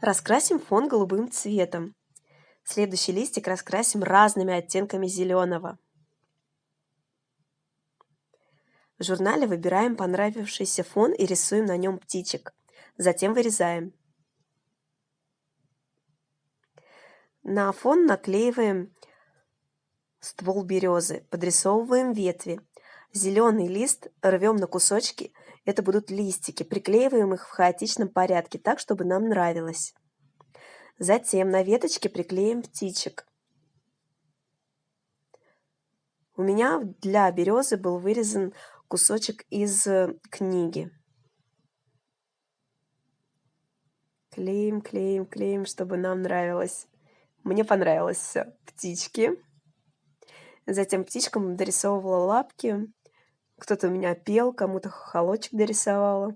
Раскрасим фон голубым цветом. Следующий листик раскрасим разными оттенками зеленого. В журнале выбираем понравившийся фон и рисуем на нем птичек. Затем вырезаем. На фон наклеиваем ствол березы, подрисовываем ветви. Зеленый лист рвем на кусочки, это будут листики, приклеиваем их в хаотичном порядке, так, чтобы нам нравилось. Затем на веточке приклеим птичек. У меня для березы был вырезан кусочек из книги. Клеим, клеим, клеим, чтобы нам нравилось. Мне понравилось все. Птички. Затем птичкам дорисовывала лапки. Кто-то у меня пел, кому-то хохолочек дорисовала.